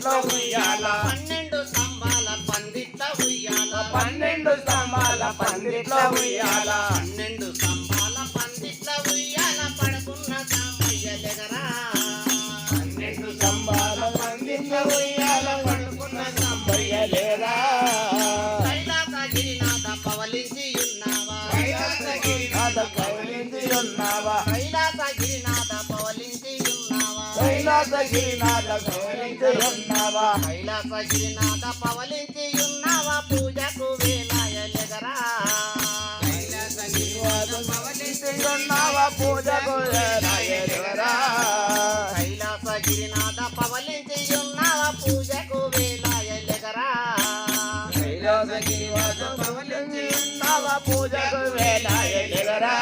పందిట్లో ఉయ్యాల 12 స్తంభాల పందిట్ల ఉయ్యాల 12 స్తంభాల పందిట్లో ఉయ్యాల 12 స్తంభాల పందిట్ల ఉయ్యాల పడుకున్న సాంబయ్య లెగరా 12 స్తంభాల పందిట్లో ఉయ్యాల పడుకున్న సాంబయ్య లేరా కైలాసగిరినాథ పవలించి ఉన్నావా కైలాసగిరినాథ కవలించి ఉన్నావా కైలాసగిరినాథ పవలించి ఉన్నావా కైలాసగిరినాథ కవలించి ఉన్నావా కైలాసగిరినాథ పవలించి ఉన్నావా పూజకు వేలాయ లెగరా కైలాసగిరినాథ కవలించి ఉన్నావా పూజకు లేరా కైలాసగిరినాథ పవలించి ఉన్నావా పూజకు వేలాయ లెగరా కైలాసగిరినాథ కవలించి ఉన్నావా పూజకు వేలాయ లేరా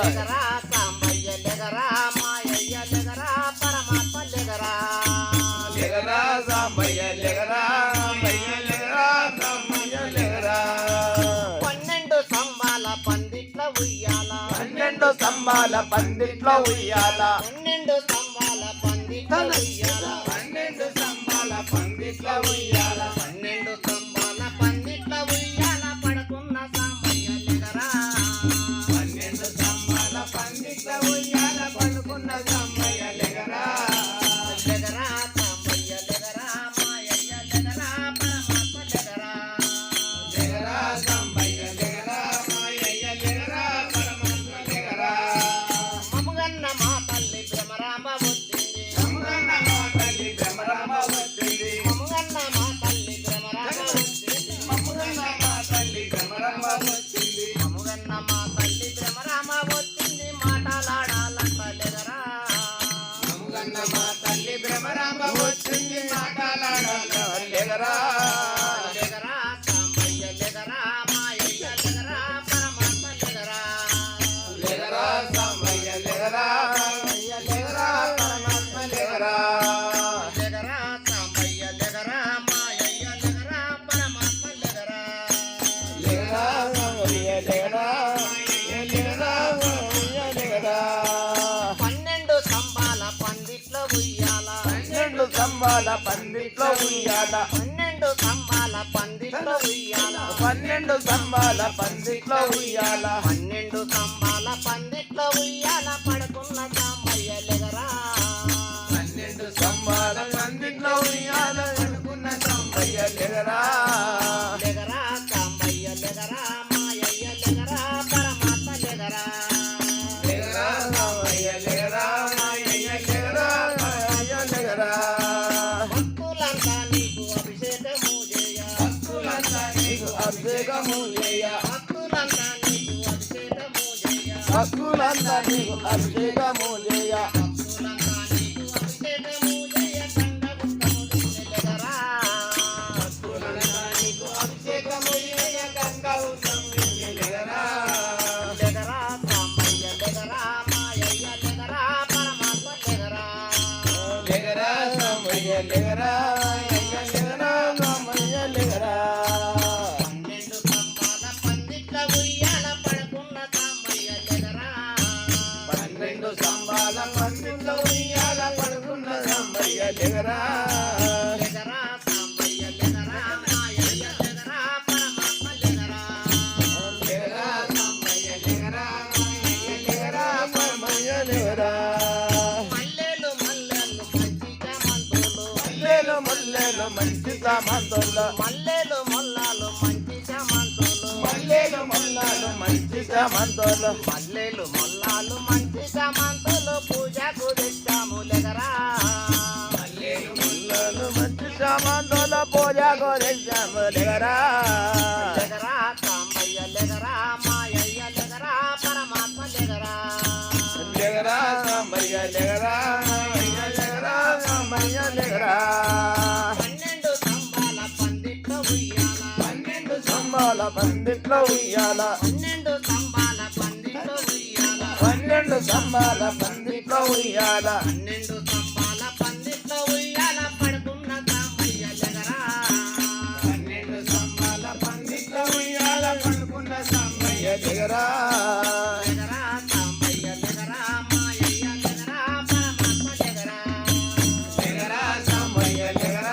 లెగరా సాంబయ్య లెగరా మాయయ్య లెగరా పరమాత్మ లెగరా లేరా సాంబయ్య లేరా సాంబయ్య లేరా సాంబయ్య లేరా 12 స్తంభాల పందిట్ల ఉయ్యాల 12 స్తంభాల పందిట్లో ఉయ్యాల 12 స్తంభాల పందిట్ల ఉయ్యాల 12 స్తంభాల పందిట్లో ఉయ్యాల 12 స్తంభాల పందిట్ల ఉయ్యాల పడుకున్న సాంబయ్య లెగరా 12 స్తంభాల పందిట్లో ఉయ్యాల పడుకున్న సాంబయ్య లేరా లెగరా సాంబయ్య లెగరా మాయయ్య లెగరా పరమాత్మ లెగరా లేరా సాంబయ్య లేరా మాయయ్య లేరా పరమాత్మ లేరా మముగన్న మా తల్లి భ్రమరాంబ వచ్చింది అమ్మగన్న మా తల్లి భ్రమరామ వచ్చింది మముగన్న మా తల్లి భ్రమరాంబ వచ్చింది అమ్మగన్న మా తల్లి భ్రమరామ వచ్చింది మముగన్న మా తల్లి భ్రమరాంబ వచ్చింది మాటలాడాలంట లెగరా అమ్మగన్న మా తల్లి భ్రమరామ వచ్చింది మాటలాడాల లేరా లెగరా సాంబయ్య లెగరా మాయయ్య లెగరా పరమాత్మ లెగరా లేరా సాంబయ్య లేరా మాయయ్య లేరా పరమాత్మ లేరా లెగరా సాంబయ్య లెగరా మాయయ్య లెగరా పరమాత్మ లెగరా లేరా సాంబయ్య లేరా మాయయ్య లేరా మాయయ్య లేరా 12 స్తంభాల పందిట్లో ఉయ్యాల 12 స్తంభాల పందిట్లో ఉయ్యాల 12 స్తంభాల పందిట్లో ఉయ్యాల 12 స్తంభాల పందిట్లో ఉయ్యాల 12 స్తంభాల పందిట్లో ఉయ్యాల పడుకున్న సాంబయ్య లెగరా 12 స్తంభాల పందిట్లో ఉయ్యాల పడుకున్న సాంబయ్య లేరా లెగరా సాంబయ్య లెగరా మాయయ్య లెగరా పరమాత్మ లెగరా లేరా సాంబయ్య లేరా మాయయ్య లేరా మాయయ్య లేరా భక్తులంతా నీకు అభిషేకము చేయ భక్తులంతా నీకు అభిషేకము చేయ భక్తులంతా నీకు అభిషేకము చేయ భక్తులంతా నీకు అభిషేకము చేయ భక్తులంతా నీకు అభిషేకము చేయ కండగుట్టము లెగరా భక్తులంతా నీకు అభిషేకము చేయ గంగవు సంగీత లేరా లెగరా సాంబయ్య లెగరా మాయయ్య లెగరా పరమాత్మ లెగరా లేరా సాంబయ్య లేరా మాయయ్య లేరా సాంబయ్య లేరా 12 స్తంభాల పందిట్ల ఉయ్యాల పడుకున్న సాంబయ్య లెగరా 12 స్తంభాల పందిట్లో ఉయ్యాల పడుకున్న సాంబయ్య లేరా లెగరా సాంబయ్య లెగరా మాయయ్య లెగరా పరమాత్మ లెగరా లేరా సాంబయ్య లేరా మాయయ్య లేరా పరమయ్య లేరా మల్లెలు మల్లెలు మంచి చామంతులు మల్లెలు ముల్లెలు మంచి సామంతులు మల్లెలు మొల్లాలు మంచి చామంతులు మల్లెలు ముల్లాలు మంచి సామంతులు మల్లెలు మొల్లాలు మంచి చామంతులు పూజకు తెచ్చాము లెగరా మల్లెలు ముల్లాలు మంచి సామంతులు పూజ కొరిశాము లేరా లెగరా సాంబయ్య లెగరా మాయయ్య లెగరా పరమాత్మ లెగరా లేరా సాంబయ్య లేరా మాయయ్య లేరా సాంబయ్య లేరా 12 స్తంభాల పందిట్లో ఉయ్యాల 12 స్తంభాల పందిట్లో ఉయ్యాల 12 స్తంభాల పందిట్లో ఉయ్యాల 12 స్తంభాల పందిట్లో ఉయ్యాల 12 స్తంభాల పందిట్లో ఉయ్యాల పడుకున్న సాంబయ్య లెగరా 12 స్తంభాల పందిట్లో ఉయ్యాల పడుకున్న సాంబయ్య లేరా లెగరా సాంబయ్య లెగరా మాయయ్య లెగరా పరమాత్మ లెగరా లేరా సాంబయ్య లేరా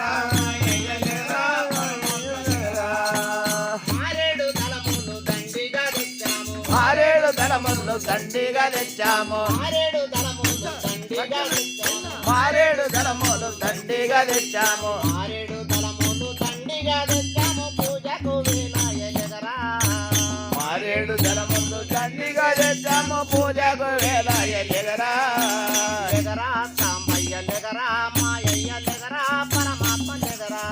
దండిగా తెచ్చాము మారేడు దళములు దండిగా తెచ్చాము మారేడు దళములు దండిగా తెచ్చాము మారేడు దళములు దండిగా తెచ్చాము పూజకు వేలాయలెగరా మారేడు దళములు దండిగా తెచ్చాము పూజకు వేలాయలెగరా లెగరా సాంబయ్య లెగరా మాయయ్య లెగరా పరమాత్మ లెగరా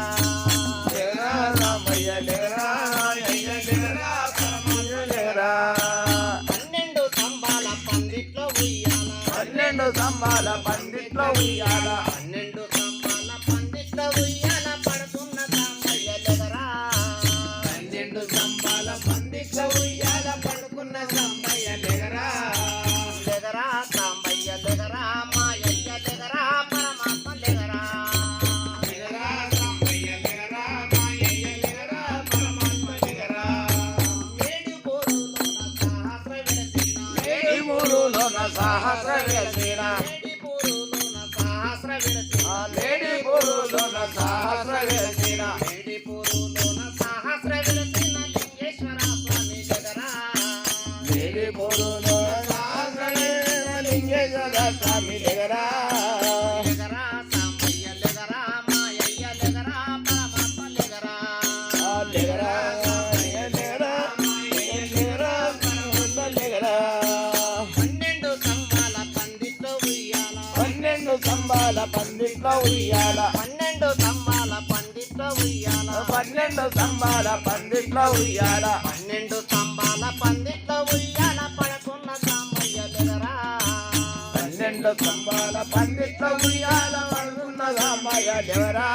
లెగరా రామయ్య లెగరా అయ్య లెగరా పరమాత్మ లెగరా 12 స్తంభాల పందిట్లో ఉయ్యాల 12 స్తంభాల పందిట్లో ఉయ్యాల 12 స్తంభాల పందిట్లో ఉయ్యాల పడుతున్న సాంబయ్య లెగరా 12 స్తంభాల పందిట్లో ఉయ్యాల పడుకున్న సాంబయ్య లెగరా లెగరా సాంబయ్య లెగరా మాయయ్య లెగరా పరమాత్మ లెగరా లెగరా రామయ్య లెగరా మాయయ్య లెగరా పరమాత్మ లెగరా ఏడు పోరులోన సహస్ర విరసిన ఏడు మూరులోన సహస్ర విరసిన ఏడు పోరులోన సహస్ర విరసిన లేడి పూరులోన సహస్ర విరసిన ఏడు పోరులోన సహస్ర విరసిన లింగేశ్వర స్వామి లెగరా లేడి పూరులోన సహస్ర విరసిన లింగేశ్వర స్వామి లెగరా లెగరా సాంబయ్య లెగరా మాయయ్య లెగరా పరమాత్మ లెగరా లెగరా రామయ్య లెగరా మాయయ్య లెగరా పరమాత్మ లెగరా 12 స్తంభాల పందిట్లో ఉయ్యాల 12 స్తంభాల పందిట్లో ఉయ్యాల 12 స్తంభాల పందిట్లో ఉయ్యాల 12 స్తంభాల పందిట్లో ఉయ్యాల 12 స్తంభాల పందిట్లో ఉయ్యాల పడుకున్న సాంబయ్య లెగరా 12 స్తంభాల పందిట్లో ఉయ్యాల పడుకున్న సాంబయ్య లెగరా